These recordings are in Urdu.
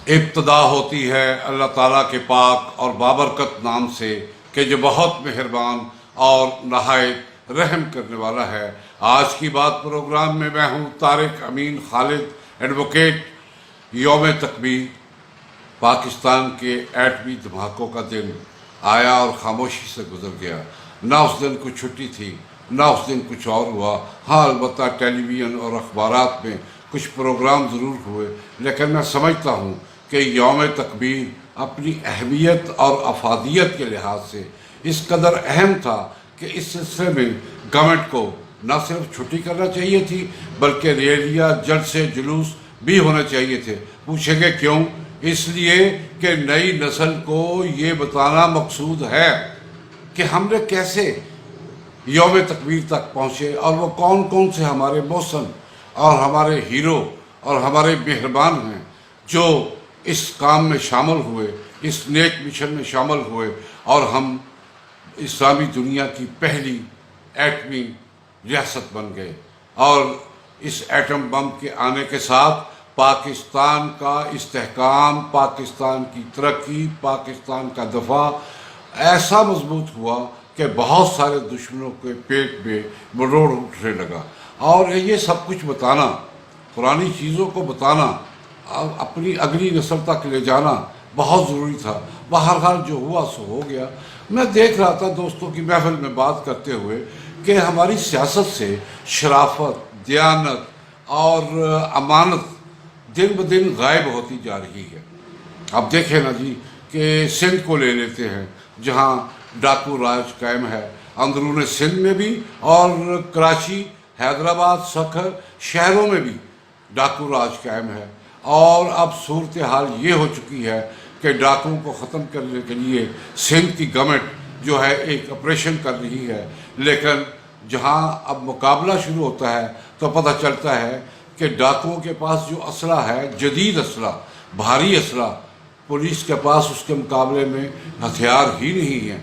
ابتدا ہوتی ہے اللہ تعالیٰ کے پاک اور بابرکت نام سے کہ جو بہت مہربان اور نہایت رحم کرنے والا ہے۔ آج کی بات پروگرام میں میں ہوں طارق امین خالد، ایڈوکیٹ۔ یوم تکبیر، پاکستان کے ایٹمی دھماکوں کا دن آیا اور خاموشی سے گزر گیا۔ نہ اس دن کوئی چھٹی تھی، نہ اس دن کچھ اور ہوا۔ ہاں، البتہ ٹیلی ویژن اور اخبارات میں کچھ پروگرام ضرور ہوئے، لیکن میں سمجھتا ہوں کہ یوم تکبیر اپنی اہمیت اور افادیت کے لحاظ سے اس قدر اہم تھا کہ اس سلسلے میں گورنمنٹ کو نہ صرف چھٹی کرنا چاہیے تھی بلکہ ریلیاں، جلسے، جلوس بھی ہونے چاہیے تھے۔ پوچھیں گے کیوں؟ اس لیے کہ نئی نسل کو یہ بتانا مقصود ہے کہ ہم نے کیسے یوم تکبیر تک پہنچے اور وہ کون کون سے ہمارے محسن اور ہمارے ہیرو اور ہمارے مہربان ہیں جو اس کام میں شامل ہوئے، اس نیک مشن میں شامل ہوئے، اور ہم اسلامی دنیا کی پہلی ایٹمی ریاست بن گئے۔ اور اس ایٹم بم کے آنے کے ساتھ پاکستان کا استحکام، پاکستان کی ترقی، پاکستان کا دفاع ایسا مضبوط ہوا کہ بہت سارے دشمنوں کے پیٹ میں مروڑ اٹھنے لگا۔ اور یہ سب کچھ بتانا، پرانی چیزوں کو بتانا، اپنی اگلی نسل تک لے جانا بہت ضروری تھا۔ بہرحال جو ہوا سو ہو گیا۔ میں دیکھ رہا تھا دوستوں کی محفل میں بات کرتے ہوئے کہ ہماری سیاست سے شرافت، دیانت اور امانت دن بدن غائب ہوتی جا رہی ہے۔ اب دیکھیں نا جی کہ سندھ کو لے لیتے ہیں جہاں ڈاکو راج قائم ہے، اندرون سندھ میں بھی اور کراچی، حیدرآباد، سکھر شہروں میں بھی ڈاکو راج قائم ہے۔ اور اب صورتحال یہ ہو چکی ہے کہ ڈاکوؤں کو ختم کرنے کے لیے سندھ کی گورنمنٹ جو ہے ایک آپریشن کر رہی ہے، لیکن جہاں اب مقابلہ شروع ہوتا ہے تو پتہ چلتا ہے کہ ڈاکوؤں کے پاس جو اسلحہ ہے، جدید اسلحہ، بھاری اسلحہ، پولیس کے پاس اس کے مقابلے میں ہتھیار ہی نہیں ہیں۔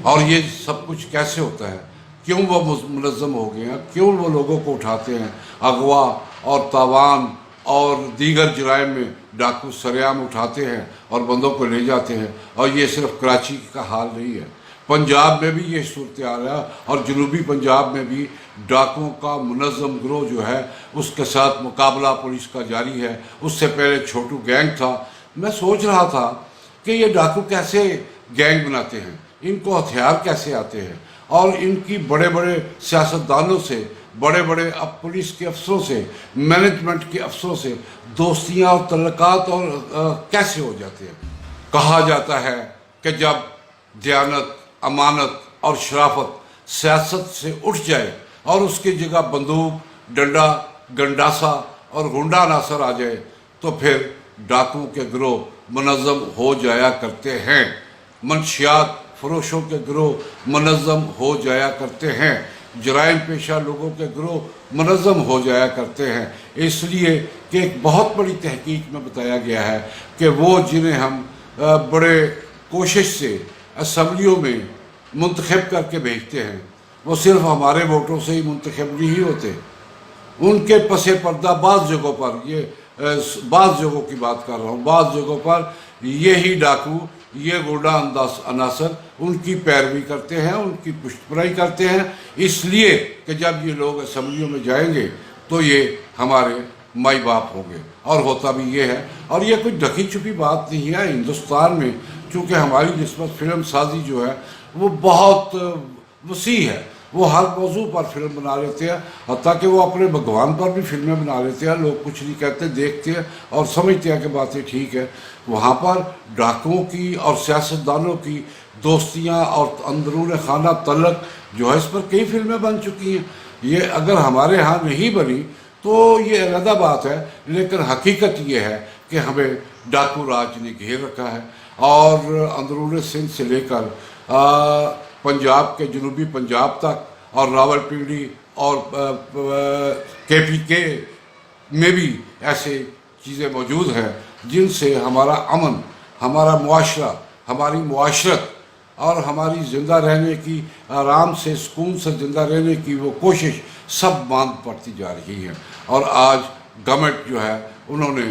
اور یہ سب کچھ کیسے ہوتا ہے؟ کیوں وہ منظم ہو گئے ہیں؟ کیوں وہ لوگوں کو اٹھاتے ہیں؟ اغوا اور تاوان اور دیگر جرائم میں ڈاکو سرعام اٹھاتے ہیں اور بندوں کو لے جاتے ہیں۔ اور یہ صرف کراچی کا حال نہیں ہے، پنجاب میں بھی یہ صورتحال ہے، اور جنوبی پنجاب میں بھی ڈاکوؤں کا منظم گروہ جو ہے اس کے ساتھ مقابلہ پولیس کا جاری ہے۔ اس سے پہلے چھوٹو گینگ تھا۔ میں سوچ رہا تھا کہ یہ ڈاکو کیسے گینگ بناتے ہیں، ان کو ہتھیار کیسے آتے ہیں، اور ان کی بڑے بڑے سیاستدانوں سے، بڑے بڑے اب پولیس کے افسروں سے، مینجمنٹ کے افسروں سے دوستیاں اور تعلقات اور کیسے ہو جاتے ہیں۔ کہا جاتا ہے کہ جب دیانت، امانت اور شرافت سیاست سے اٹھ جائے اور اس کی جگہ بندوق، ڈنڈا، گنڈاسا اور غنڈہ عناصر آ جائے تو پھر ڈاکوؤں کے گروہ منظم ہو جایا کرتے ہیں، منشیات فروشوں کے گروہ منظم ہو جایا کرتے ہیں، جرائم پیشہ لوگوں کے گروہ منظم ہو جایا کرتے ہیں۔ اس لیے کہ ایک بہت بڑی تحقیق میں بتایا گیا ہے کہ وہ جنہیں ہم بڑے کوشش سے اسمبلیوں میں منتخب کر کے بھیجتے ہیں، وہ صرف ہمارے ووٹوں سے ہی منتخب نہیں ہوتے۔ ان کے پس پردہ بعض جگہوں پر، یہ بعض جگہوں کی بات کر رہا ہوں، بعض جگہوں پر یہی ڈاکو، یہ غنڈہ عناصر ان کی پیروی کرتے ہیں، ان کی پشت پرائی کرتے ہیں، اس لیے کہ جب یہ لوگ اسمبلیوں میں جائیں گے تو یہ ہمارے مائی باپ ہوں گے۔ اور ہوتا بھی یہ ہے، اور یہ کوئی ڈھکی چھپی بات نہیں ہے۔ ہندوستان میں چونکہ ہماری نسبت فلم سازی جو ہے وہ بہت وسیع ہے، وہ ہر موضوع پر فلم بنا لیتے ہیں، حتیٰ کہ وہ اپنے بھگوان پر بھی فلمیں بنا لیتے ہیں۔ لوگ کچھ نہیں کہتے، دیکھتے ہیں اور سمجھتے ہیں کہ باتیں ٹھیک ہے۔ وہاں پر ڈاکوؤں کی اور سیاستدانوں کی دوستیاں اور اندرون خانہ تعلق جو ہے اس پر کئی فلمیں بن چکی ہیں۔ یہ اگر ہمارے ہاں نہیں بنی تو یہ علیحدہ بات ہے، لیکن حقیقت یہ ہے کہ ہمیں ڈاکو راج نے گھیر رکھا ہے، اور اندرون سندھ سے لے کر پنجاب کے جنوبی پنجاب تک اور راول پنڈی اور KPK میں بھی ایسے چیزیں موجود ہیں جن سے ہمارا امن، ہمارا معاشرہ، ہماری معاشرت اور ہماری زندہ رہنے کی، آرام سے سکون سے زندہ رہنے کی وہ کوشش سب ماند پڑتی جا رہی ہے۔ اور آج گورنمنٹ جو ہے انہوں نے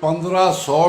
1500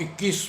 21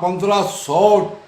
1500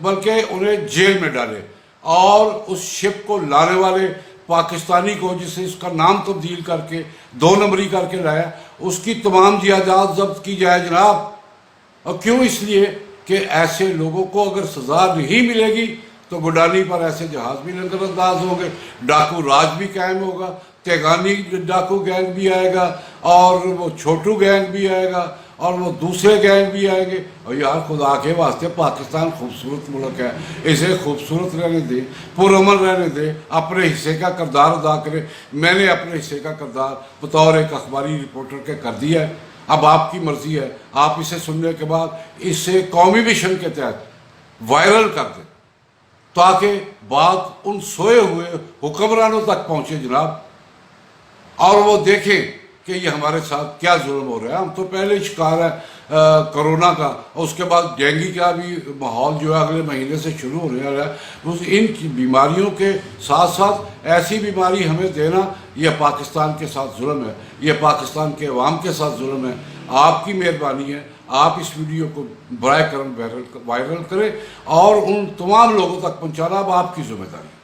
بلکہ انہیں جیل میں ڈالے، اور اس شپ کو لانے والے پاکستانی کو، جسے اس کا نام تبدیل کر کے 2 نمبری کر کے لایا، اس کی تمام جائیداد ضبط کی جائے جناب۔ اور کیوں؟ اس لیے کہ ایسے لوگوں کو اگر سزا نہیں ملے گی تو گڈانی پر ایسے جہاز بھی نظر انداز ہوں گے، ڈاکو راج بھی قائم ہوگا، تیگانی ڈاکو گینگ بھی آئے گا، اور وہ چھوٹو گینگ بھی آئے گا، اور وہ دوسرے گینگ بھی آئیں گے۔ اور یار خدا کے واسطے پاکستان خوبصورت ملک ہے، اسے خوبصورت رہنے دیں، پرامن رہنے دیں، اپنے حصے کا کردار ادا کریں۔ میں نے اپنے حصے کا کردار بطور ایک اخباری رپورٹر کے کر دیا ہے، اب آپ کی مرضی ہے، آپ اسے سننے کے بعد اسے قومی مشن کے تحت وائرل کر دیں تاکہ بات ان سوئے ہوئے حکمرانوں تک پہنچے جناب، اور وہ دیکھیں کہ یہ ہمارے ساتھ کیا ظلم ہو رہا ہے۔ ہم تو پہلے شکار ہے کرونا کا، اور اس کے بعد ڈینگی کا بھی ماحول جو ہے اگلے مہینے سے شروع ہونے والا ہے۔ ان بیماریوں کے ساتھ ساتھ ایسی بیماری ہمیں دینا، یہ پاکستان کے ساتھ ظلم ہے، یہ پاکستان کے عوام کے ساتھ ظلم ہے۔ آپ کی مہربانی ہے، آپ اس ویڈیو کو برائے کرم وائرل کریں اور ان تمام لوگوں تک پہنچانا اب آپ کی ذمہ داری ہے۔